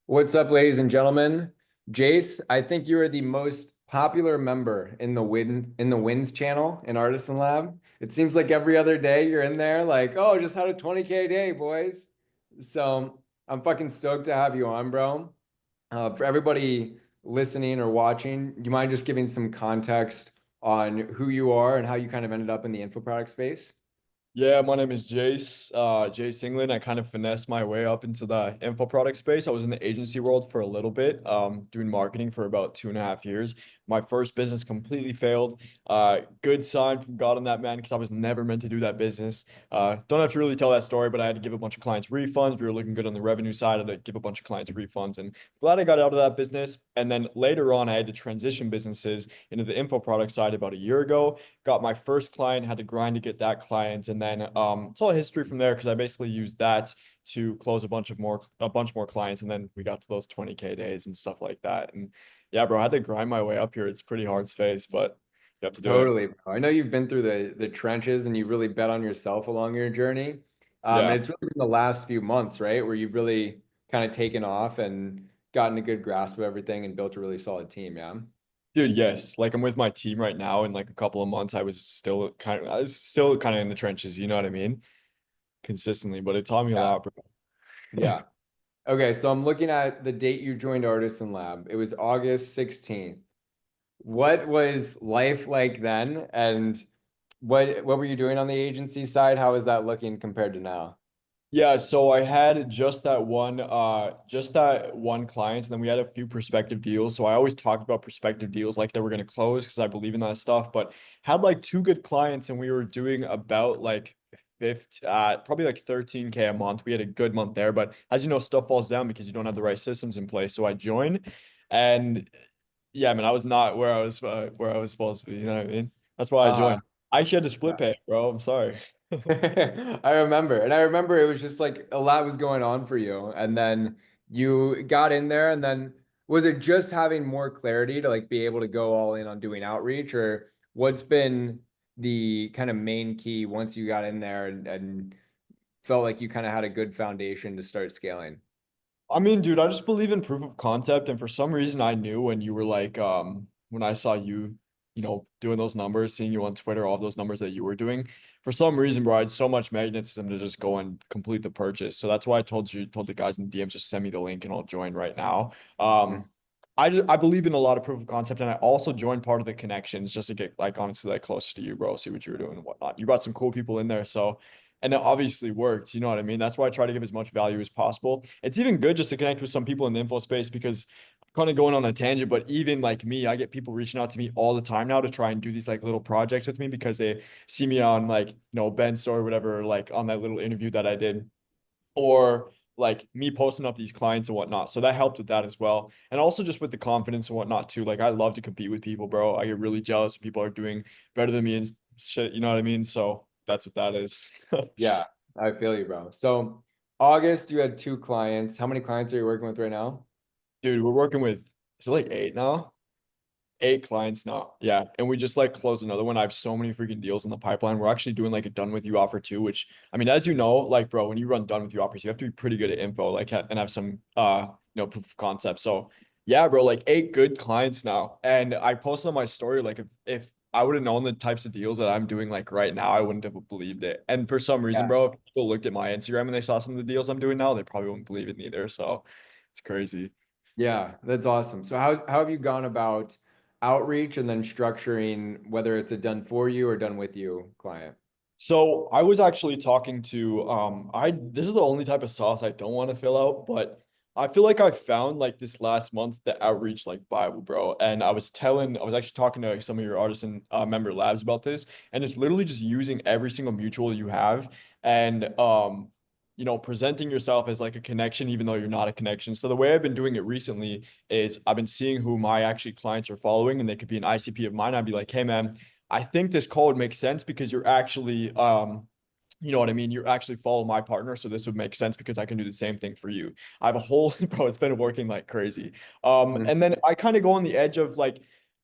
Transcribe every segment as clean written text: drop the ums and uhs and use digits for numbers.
What's up, ladies and gentlemen? Jace, I think you are the most popular member in the Wins channel in Artisan Lab. It seems like every other day you're in there like, oh, just had a 20K day, boys. So I'm fucking stoked to have you on, bro. For everybody listening or watching, do you mind just giving some context on who you are and how you kind of ended up in the info product space? Yeah, my name is Jace, Jace England. I kind of finessed my way up into the info product space. I was in the agency world for a little bit, doing marketing for about 2.5 years. My first business completely failed. Good sign from God on that, man, because I was never meant to do that business. Don't have to really tell that story, but I had to give a bunch of clients refunds. We were looking good on the revenue side. I had to give a bunch of clients refunds, and glad I got out of that business. And then later on, I had to transition businesses into the info product side about a year ago. Got my first client, had to grind to get that client, and then it's all history from there because I basically used that to close a bunch more clients, and then we got to those 20K days and stuff like that. And yeah, bro, I had to grind my way up here. It's pretty hard space, but you have to do it. Totally, bro. I know you've been through the trenches and you really bet on yourself along your journey. And Yeah. it's really been the last few months, right, where you've really kind of taken off and gotten a good grasp of everything and built a really solid team. Yeah. Dude, yes. Like I'm with my team right now. In like a couple of months, I was still kind of in the trenches, you know what I mean? Consistently, but it taught me a Yeah. lot, bro. Yeah. Okay, so I'm looking at the date you joined Artisan Lab. It was August 16th. What was life like then? And what were you doing on the agency side? How is that looking compared to now? Yeah, so I had just that one client, and then we had a few prospective deals. So I always talked about prospective deals like they were gonna close because I believe in that stuff. But had like two good clients, and we were doing about like 13K a month. We had a good month there, but as you know, stuff falls down because you don't have the right systems in place. So I joined, and yeah, man, I was not where I was supposed to be. You know what I mean? That's why I Uh, joined. I actually had to split pay, bro. I'm sorry. I remember. And I remember it was just like a lot was going on for you. And then you got in there and then was it just having more clarity to like be able to go all in on doing outreach or what's been the kind of main key once you got in there and felt like you kind of had a good foundation to start scaling? I mean, dude, I just believe in proof of concept. And for some reason, I knew when you were like, when I saw you, doing those numbers, seeing you on Twitter, all of those numbers that you were doing, for some reason, bro, I had so much magnetism to just go and complete the purchase. So that's why told the guys in the DMs, just send me the link and I'll join right now. I believe in a lot of proof of concept, and I also joined part of the connections just to get like honestly like closer to you, bro, see what you were doing and whatnot. You brought some cool people in there, so and it obviously worked. You know what I mean? That's why I try to give as much value as possible. It's even good just to connect with some people in the info space because I'm kind of going on a tangent, but even like me, I get people reaching out to me all the time now to try and do these like little projects with me because they see me on like, Ben's story or whatever, like on that little interview that I did, or like me posting up these clients and whatnot. So that helped with that as well. And also just with the confidence and whatnot too. Like I love to compete with people, bro. I get really jealous when people are doing better than me and shit, you know what I mean? So that's what that is. Yeah, I feel you, bro. So August, you had two clients. How many clients are you working with right now? Dude, we're working with, is it like eight now? Eight clients now. Yeah. And we just like closed another one. I have so many freaking deals in the pipeline. We're actually doing like a done with you offer too, which I mean, as you know, like bro, when you run done with you offers, you have to be pretty good at info, like and have some proof of concept. So yeah, bro, like eight good clients now. And I posted on my story, like if I would have known the types of deals that I'm doing like right now, I wouldn't have believed it. And for some reason, Yeah. bro, if people looked at my Instagram and they saw some of the deals I'm doing now, they probably wouldn't believe it either. So it's crazy. Yeah, that's awesome. So how have you gone about outreach and then structuring whether it's a done for you or done with you client? So I was actually talking to I this is the only type of sauce I don't want to fill out, but I feel like I found like this last month the outreach like Bible, bro. And I was actually talking to like, some of your artisan member labs about this, and it's literally just using every single mutual you have and presenting yourself as like a connection even though you're not a connection. So the way I've been doing it recently is I've been seeing who my actually clients are following, and they could be an ICP of mine. I'd be like, hey man, I think this call would make sense because you're actually, you know what I mean? You're actually follow my partner. So this would make sense because I can do the same thing for you. I have a whole, bro, it's been working like crazy. And Mhm. then I kind of go on the edge of like,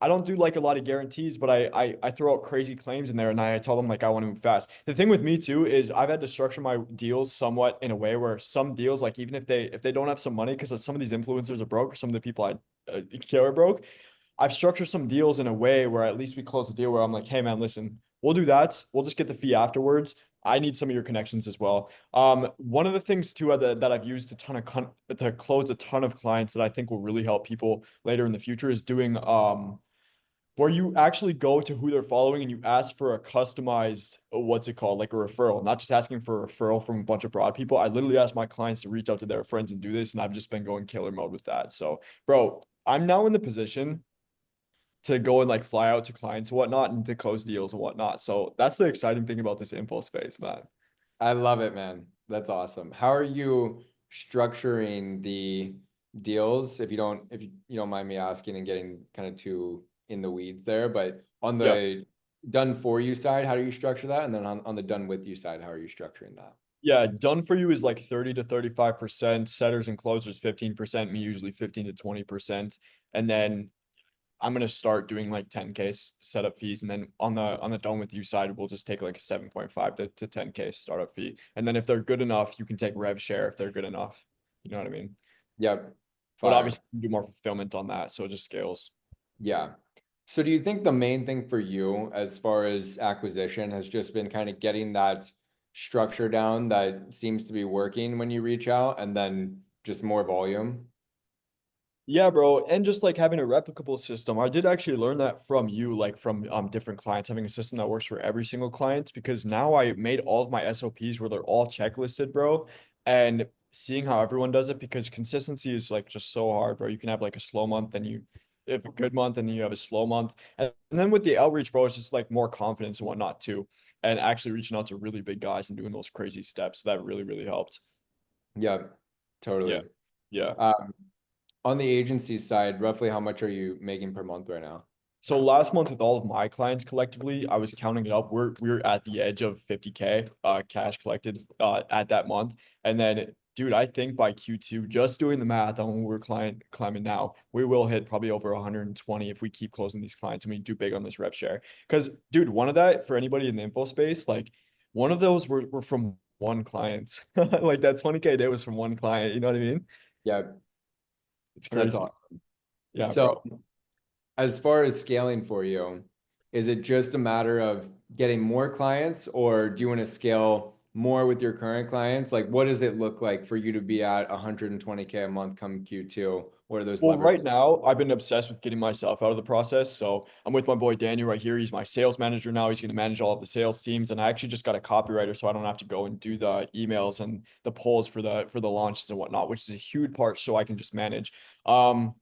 I don't do like a lot of guarantees, but I throw out crazy claims in there and I tell them like I want to move fast. The thing with me too is I've had to structure my deals somewhat in a way where some deals, like even if they don't have some money, because some of these influencers are broke, or some of the people I care are broke, I've structured some deals in a way where at least we close the deal where I'm like, hey man, listen, we'll do that. We'll just get the fee afterwards. I need some of your connections as well. One of the things too that I've used to close a ton of clients that I think will really help people later in the future is doing where you actually go to who they're following and you ask for a customized, what's it called, like a referral, not just asking for a referral from a bunch of broad people. I literally ask my clients to reach out to their friends and do this, and I've just been going killer mode with that. So, bro, I'm now in the position to go and like fly out to clients and whatnot and to close deals and whatnot. So that's the exciting thing about this info space, man. I love it, man. That's awesome. How are you structuring the deals? If you don't mind me asking and getting kind of too in the weeds there, but on Yeah. the done for you side, how do you structure that? And then on the done with you side, how are you structuring that? Yeah, done for you is like 30 to 35%, setters and closers 15%, me usually 15 to 20%. And then I'm gonna start doing like 10K setup fees, and then on the done with you side, we'll just take like a 7.5 to 10K startup fee. And then if they're good enough, you can take rev share if they're good enough. You know what I mean? Yep. But Fire. obviously you can do more fulfillment on that, so it just scales. Yeah. So do you think the main thing for you as far as acquisition has just been kind of getting that structure down that seems to be working when you reach out and then just more volume? Yeah, bro. And just like having a replicable system. I did actually learn that from you, like from different clients, having a system that works for every single client, because now I made all of my SOPs where they're all checklisted, bro. And seeing how everyone does it, because consistency is like just so hard, bro. You can have like a slow month and you have a good month and then you have a slow month. And then with the outreach, bro, it's just like more confidence and whatnot too. And actually reaching out to really big guys and doing those crazy steps. That really, really helped. Yep. Yeah. Totally. Yeah. Um, on the agency side, roughly how much are you making per month right now? So last month with all of my clients collectively, I was counting it up. We're at the edge of 50K cash collected at that month. And then dude, I think by Q2, just doing the math on what we're climbing now, we will hit probably over 120 if we keep closing these clients and we do big on this rev share. Because dude, one of that for anybody in the info space, like one of those were from one client. Like that 20K day was from one client, you know what I mean? Yeah, It's that's crazy. awesome. Yeah, So bro. as far as scaling for you, is it just a matter of getting more clients, or do you want to scale more with your current clients? Like, what does it look like for you to be at 120K a month come Q2? What are those Well, levers? right now, I've been obsessed with getting myself out of the process. So I'm with my boy Daniel right here. He's my sales manager now. He's going to manage all of the sales teams, and I actually just got a copywriter, so I don't have to go and do the emails and the polls for the launches and whatnot, which is a huge part. So I can just manage. Um,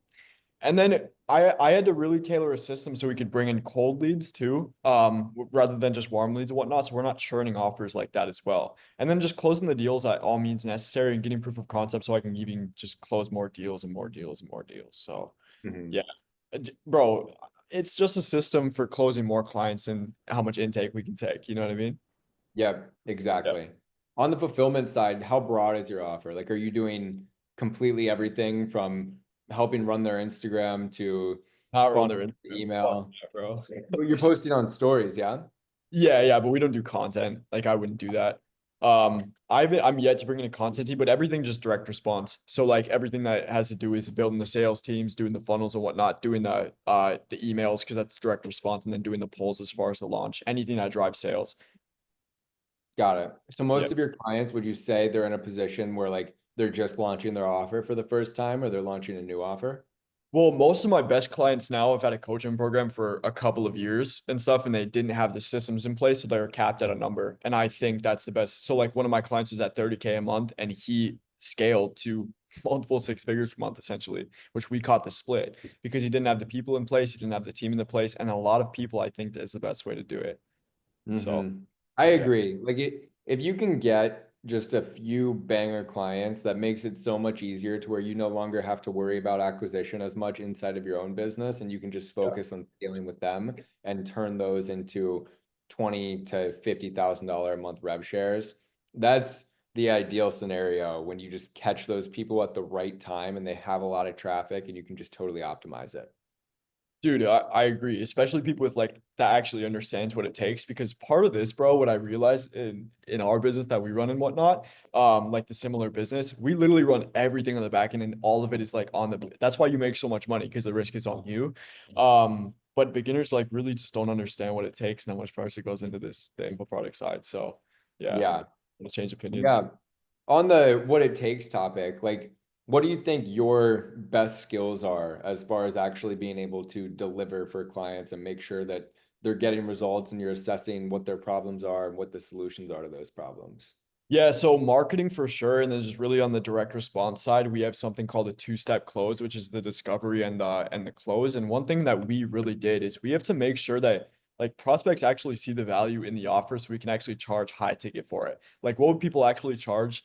and then I had to really tailor a system so we could bring in cold leads too, rather than just warm leads and whatnot. So we're not churning offers like that as well. And then just closing the deals at all means necessary and getting proof of concept so I can even just close more deals and more deals and more deals. So yeah, Mhm. bro, it's just a system for closing more clients and how much intake we can take. You know what I mean? Yeah, Yeah. exactly. On the fulfillment side, how broad is your offer? Like, are you doing completely everything from helping run their Instagram to Power on funnel their Fuck email? yeah, bro. You're posting on stories, yeah? Yeah, yeah, but we don't do content. Like I wouldn't do that. I'm yet to bring in a content team, but everything just direct response. So like everything that has to do with building the sales teams, doing the funnels and whatnot, doing the emails because that's direct response, and then doing the polls as far as the launch. Anything that drives sales. Got it. So Yeah. most of your clients, would you say they're in a position where like they're just launching their offer for the first time or they're launching a new offer? Well, most of my best clients now have had a coaching program for a couple of years and stuff, and they didn't have the systems in place, so they were capped at a number. And I think that's the best. So, like, one of my clients was at 30K a month, and he scaled to multiple six figures per month, essentially, which we caught the split because he didn't have the people in place, he didn't have the team in the place, and a lot of people, I think, that's the best way to do it. So, Mm-hmm. I so yeah, agree. If you can get just a few banger clients, that makes it so much easier to where you no longer have to worry about acquisition as much inside of your own business, and you can just yeah. focus on scaling with them and turn those into 20 to $50,000 a month rev shares. That's the ideal scenario when you just catch those people at the right time and they have a lot of traffic and you can just totally optimize it. Dude, I agree, especially people with like that actually understands what it takes. Because part of this, bro, what I realized in our business that we run and whatnot, like the similar business, we literally run everything on the back end, and all of it is like on the. That's why you make so much money, because the risk is on you. But beginners like really just don't understand what it takes and how much pressure goes into the info product side. So yeah, Yeah. we'll change opinions. Yeah. On the what it takes topic, like what do you think your best skills are as far as actually being able to deliver for clients and make sure that they're getting results and you're assessing what their problems are and what the solutions are to those problems? Yeah, so marketing for sure, and then just really on the direct response side, we have something called a two-step close, which is the discovery and the close. And one thing that we really did is we have to make sure that like prospects actually see the value in the offer so we can actually charge high ticket for it. Like what would people actually charge,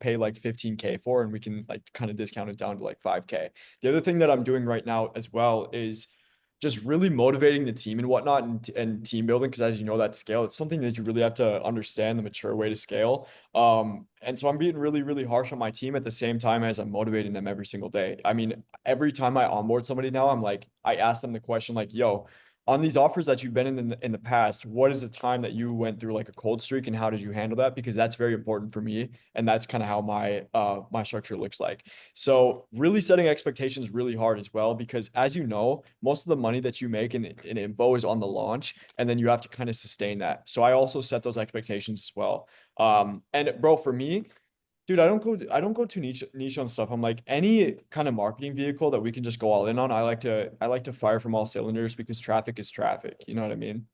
pay like 15K for, and we can like kind of discount it down to like 5K. The other thing that I'm doing right now as well is just really motivating the team and whatnot, and team building, because as you know, that scale, it's something that you really have to understand the mature way to scale. And so I'm being really, really harsh on my team at the same time as I'm motivating them every single day. I mean, every time I onboard somebody now, I ask them the question like, yo, on these offers that you've been in the past, what is the time that you went through like a cold streak and how did you handle that? Because that's very important for me. And that's kind of how my structure looks like. So really setting expectations really hard as well, because as you know, most of the money that you make in info is on the launch, and then you have to kind of sustain that. So I also set those expectations as well. And bro, for me, dude, I don't go too niche on stuff. I'm like any kind of marketing vehicle that we can just go all in on. I like to fire from all cylinders because traffic is traffic. You know what I mean?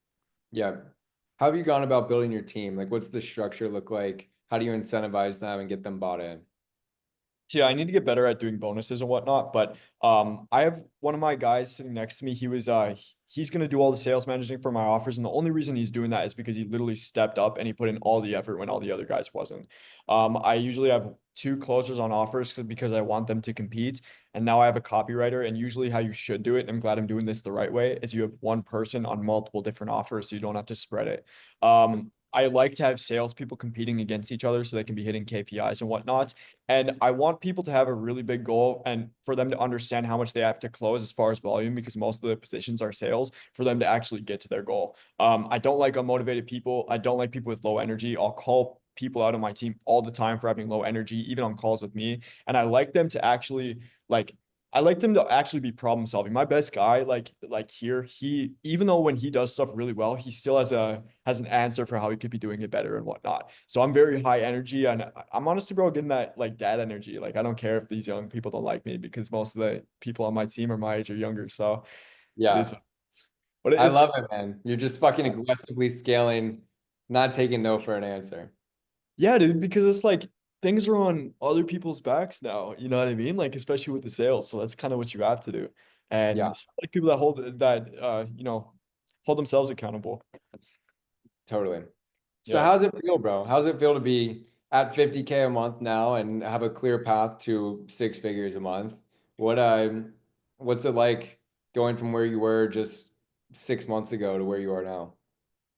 Yeah. How have you gone about building your team? Like, what's the structure look like? How do you incentivize them and get them bought in? So yeah, I need to get better at doing bonuses and whatnot. But I have one of my guys sitting next to me. He's gonna do all the sales managing for my offers, and the only reason he's doing that is because he literally stepped up and he put in all the effort when all the other guys wasn't. I usually have two closers on offers because I want them to compete, and now I have a copywriter. And usually, how you should do it, and I'm glad I'm doing this the right way, is you have one person on multiple different offers, so you don't have to spread it. I like to have salespeople competing against each other so they can be hitting KPIs and whatnot. And I want people to have a really big goal and for them to understand how much they have to close as far as volume, because most of the positions are sales, for them to actually get to their goal. I don't like unmotivated people. I don't like people with low energy. I'll call people out on my team all the time for having low energy, even on calls with me. And I like them to actually be problem solving. My best guy, like here, he even though when he does stuff really well, he still has an answer for how he could be doing it better and whatnot. So I'm very high energy, and I'm honestly, bro, getting that like dad energy. Like I don't care if these young people don't like me, because most of the people on my team are my age or younger. So it is, Yeah. but it I is. love it, man. You're just fucking aggressively scaling, not taking no for an answer. Yeah, dude, because it's like things are on other people's backs now. You know what I mean? Like especially with the sales. So that's kind of what you have to do. And Yeah, it's like people that hold themselves accountable. totally. So Yeah. how's it feel, bro? How's it feel to be at 50K a month now and have a clear path to six figures a month? What what's it like going from where you were just 6 months ago to where you are now?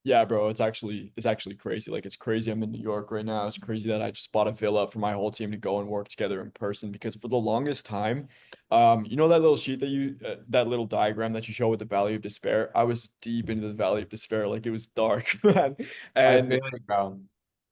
Yeah, bro, it's actually crazy. Like it's crazy I'm in New York right now. It's crazy that I just bought a villa for my whole team to go and work together in person, because for the longest time, you know that little sheet that little diagram that you show with the Valley of Despair? I was deep into the Valley of Despair. Like it was dark, man. I And feel it, bro.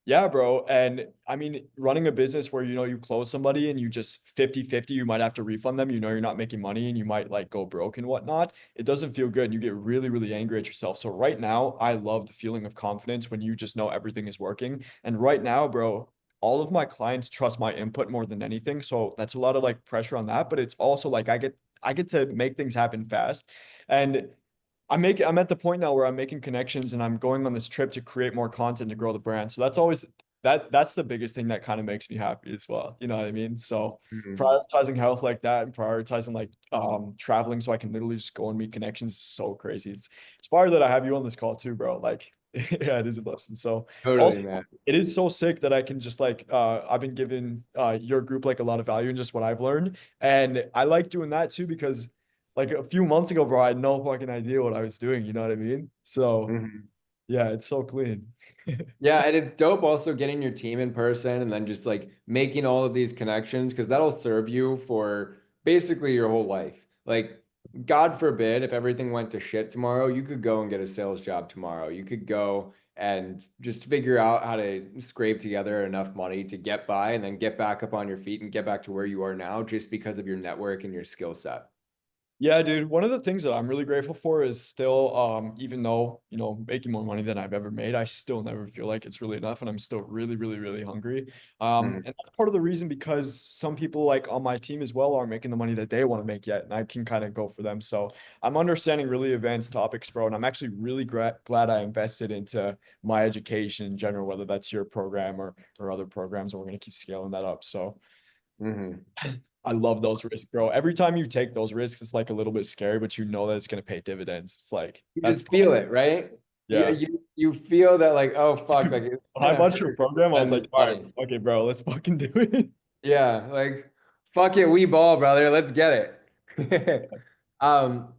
yeah, bro. And I mean, running a business where you close somebody and you just 50-50, you might have to refund them, you're not making money and you might like go broke and whatnot. It doesn't feel good. And you get really, really angry at yourself. So right now, I love the feeling of confidence when you just know everything is working. And right now, bro, all of my clients trust my input more than anything. So that's a lot of like pressure on that. But it's also like I get to make things happen fast. And I'm at the point now where I'm making connections and I'm going on this trip to create more content to grow the brand. So that's the biggest thing that kind of makes me happy as well. You know what I mean? So Mhm. prioritizing health like that and prioritizing like traveling so I can literally just go and meet connections is so crazy. It's fire that I have you on this call too, bro. Like yeah, it is a blessing. So Totally, also man. it is so sick that I can just like I've been giving your group like a lot of value in just what I've learned. And I like doing that too because like a few months ago, bro, I had no fucking idea what I was doing. You know what I mean? So Mhm. yeah, it's so clean. Yeah, and it's dope also getting your team in person and then just like making all of these connections because that'll serve you for basically your whole life. Like God forbid, if everything went to shit tomorrow, you could go and get a sales job tomorrow. You could go and just figure out how to scrape together enough money to get by and then get back up on your feet and get back to where you are now just because of your network and your skill set. Yeah, dude. One of the things that I'm really grateful for is still, even though, making more money than I've ever made, I still never feel like it's really enough. And I'm still really, really, really hungry. Mhm. And that's part of the reason because some people like on my team as well aren't making the money that they want to make yet. And I can kind of go for them. So I'm understanding really advanced topics, bro. And I'm actually really glad I invested into my education in general, whether that's your program or other programs, and we're going to keep scaling that up. So Mhm. I love those risks, bro. Every time you take those risks, it's like a little bit scary, but you know that it's gonna pay dividends. It's like You that's just feel it, right? You, yeah. you you feel that like, oh fuck, like it's When I gonna bought your hurt to program, I was spend like, this all right, money. okay, bro, let's fucking do it. Yeah, like fuck it, we ball, brother. Let's get it. Um,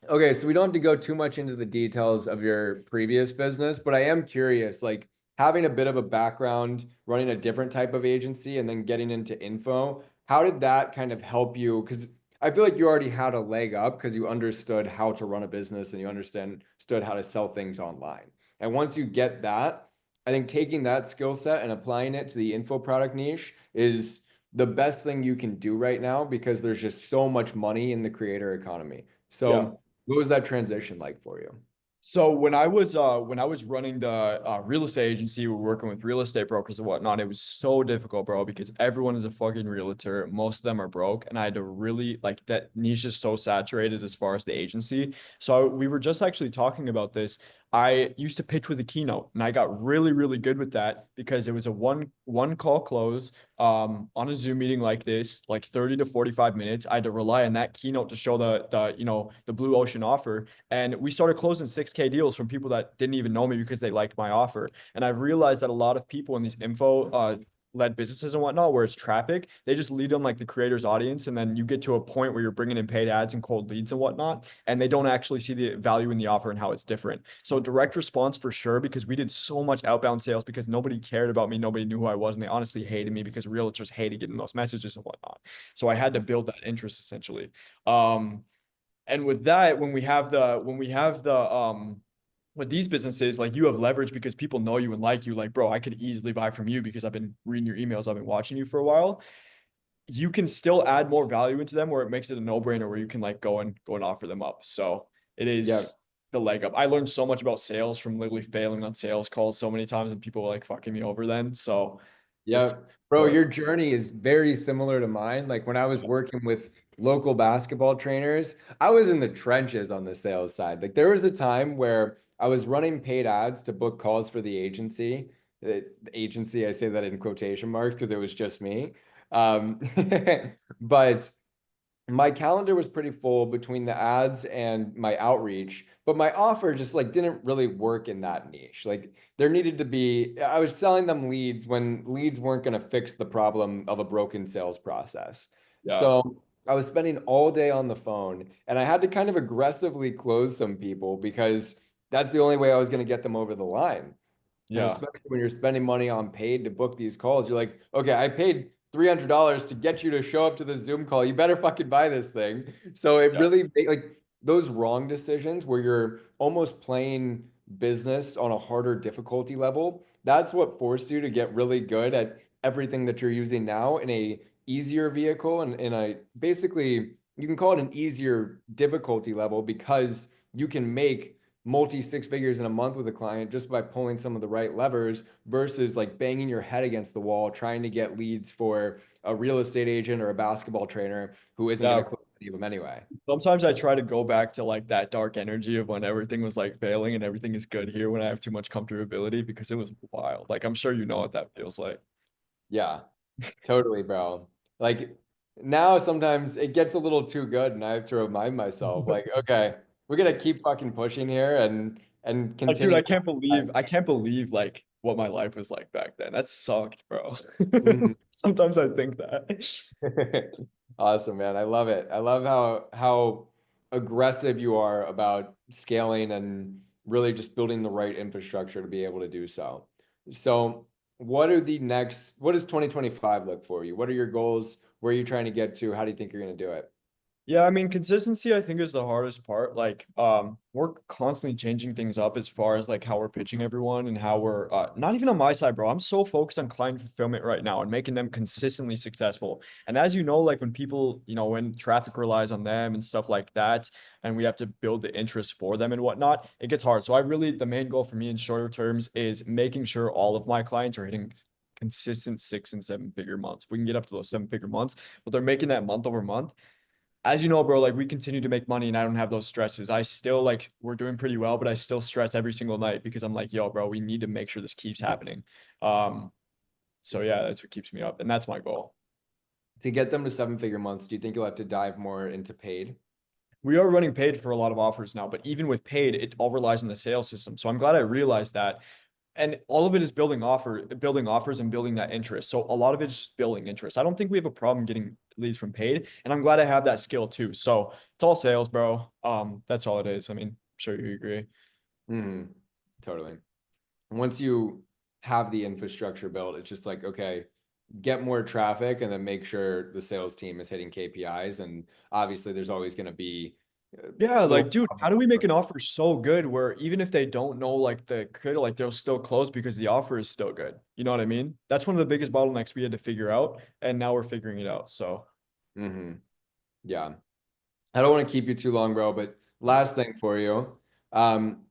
Okay, so we don't have to go too much into the details of your previous business, but I am curious, like having a bit of a background running a different type of agency and then getting into info, how did that kind of help you? Because I feel like you already had a leg up because you understood how to run a business and you understood how to sell things online. And once you get that, I think taking that skill set and applying it to the info product niche is the best thing you can do right now because there's just so much money in the creator economy. Yeah. So what was that transition like for you? So when I was running the real estate agency, we were working with real estate brokers and whatnot. It was so difficult, bro, because everyone is a fucking realtor. Most of them are broke, and I had to really like that niche is so saturated as far as the agency. So we were just actually talking about this. I used to pitch with a keynote, and I got really, really good with that because it was a one call close on a Zoom meeting like this, like 30 to 45 minutes. I had to rely on that keynote to show the blue ocean offer. And we started closing 6K deals from people that didn't even know me because they liked my offer. And I realized that a lot of people in these info led businesses and whatnot, where it's traffic, they just lead on like the creator's audience. And then you get to a point where you're bringing in paid ads and cold leads and whatnot. And they don't actually see the value in the offer and how it's different. So direct response for sure, because we did so much outbound sales because nobody cared about me. Nobody knew who I was. And they honestly hated me because realtors hated getting those messages and whatnot. So I had to build that interest essentially. And with that, when we have the with these businesses, like you have leverage because people know you and like you, like, bro, I could easily buy from you because I've been reading your emails, I've been watching you for a while. You can still add more value into them where it makes it a no-brainer where you can like go and offer them up. So it Yeah. is the leg up. I learned so much about sales from literally failing on sales calls so many times and people were like fucking me over then. So it's Yeah. Bro, your journey is very similar to mine. Like when I was working with local basketball trainers, I was in the trenches on the sales side. Like there was a time where I was running paid ads to book calls for the agency. The agency, I say that in quotation marks because it was just me. Um, but my calendar was pretty full between the ads and my outreach, but my offer just like didn't really work in that niche. Like there needed to be, I was selling them leads when leads weren't going to fix the problem of a broken sales process. yeah, So I was spending all day on the phone and I had to kind of aggressively close some people because that's the only way I was going to get them over the line. And yeah, especially when you're spending money on paid to book these calls, you're like, okay, I paid $300 to get you to show up to the Zoom call. You better fucking buy this thing. So it yeah, really like those wrong decisions where you're almost playing business on a harder difficulty level. That's what forced you to get really good at everything that you're using now in a easier vehicle and in a basically you can call it an easier difficulty level because you can make multi six figures in a month with a client just by pulling some of the right levers versus like banging your head against the wall trying to get leads for a real estate agent or a basketball trainer who isn't going yeah. to close any of them anyway. Sometimes I try to go back to like that dark energy of when everything was like failing and everything is good here when I have too much comfortability because it was wild. Like I'm sure you know what that feels like. Yeah, totally, bro. Like now sometimes it gets a little too good and I have to remind myself like, okay, we're going to keep fucking pushing here and Like, dude, continue. I can't believe like what my life was like back then. That sucked, bro. Mhm. Sometimes I think that. Awesome, man. I love it. I love how aggressive you are about scaling and really just building the right infrastructure to be able to do so. So, what does 2025 look for you? What are your goals? Where are you trying to get to? How do you think you're going to do it? Yeah, I mean, consistency, I think, is the hardest part. Like, we're constantly changing things up as far as like how we're pitching everyone and how we're not even on my side, bro. I'm so focused on client fulfillment right now and making them consistently successful. And as you know, like when people, when traffic relies on them and stuff like that, and we have to build the interest for them and whatnot, it gets hard. So I really, the main goal for me in shorter terms is making sure all of my clients are hitting consistent 6 and 7 figure months. If we can get up to those 7 figure months, but they're making that month over month, as you know, bro, like we continue to make money and I don't have those stresses. I still like we're doing pretty well, but I still stress every single night because I'm like, yo, bro, we need to make sure this keeps happening. Um, so yeah, that's what keeps me up, and that's my goal. To get them to 7 figure months, do you think you'll have to dive more into paid? We are running paid for a lot of offers now, but even with paid, it all relies on the sales system. So I'm glad I realized that. And all of it is building offers and building that interest. So a lot of it is just building interest. I don't think we have a problem getting leads from paid, and I'm glad I have that skill too. So it's all sales, bro. That's all it is. I mean, I'm sure you agree. Mm, totally. Once you have the infrastructure built, it's just like, okay, get more traffic and then make sure the sales team is hitting KPIs. And obviously, there's always going to be Yeah, little. like, dude, how do we make an offer so good where even if they don't know like the critter, like they'll still close because the offer is still good? You know what I mean? That's one of the biggest bottlenecks we had to figure out, and now we're figuring it out. So. Hmm. Yeah. I don't want to keep you too long, bro, but last thing for you.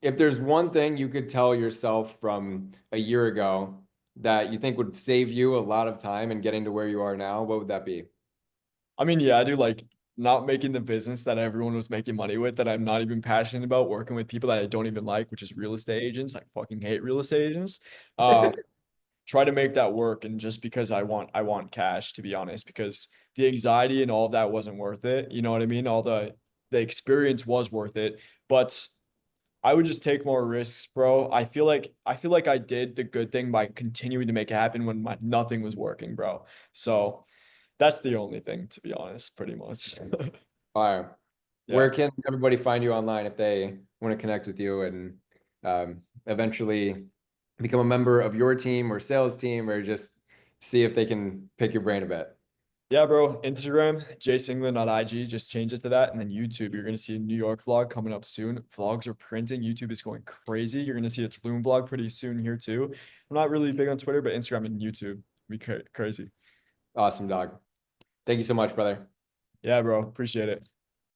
If there's one thing you could tell yourself from a year ago that you think would save you a lot of time in getting to where you are now, what would that be? I mean, yeah, I do like not making the business that everyone was making money with that I'm not even passionate about, working with people that I don't even like, which is real estate agents. I fucking hate real estate agents. Um, Try to make that work, and just because I want cash, to be honest, because the anxiety and all of that wasn't worth it. You know what I mean? All the experience was worth it, but I would just take more risks, bro. I feel like I did the good thing by continuing to make it happen when nothing was working, bro. So that's the only thing, to be honest, pretty much. Fire. Where Yeah. can everybody find you online if they want to connect with you and eventually become a member of your team or sales team or just see if they can pick your brain a bit? Yeah, bro. Instagram, JaceEngland.ig, just change it to that. And then YouTube, you're gonna see a New York vlog coming up soon. Vlogs are printing. YouTube is going crazy. You're gonna see a Tulum vlog pretty soon here too. I'm not really big on Twitter, but Instagram and YouTube be crazy. Awesome, dog. Thank you so much, brother. Yeah, bro. Appreciate it.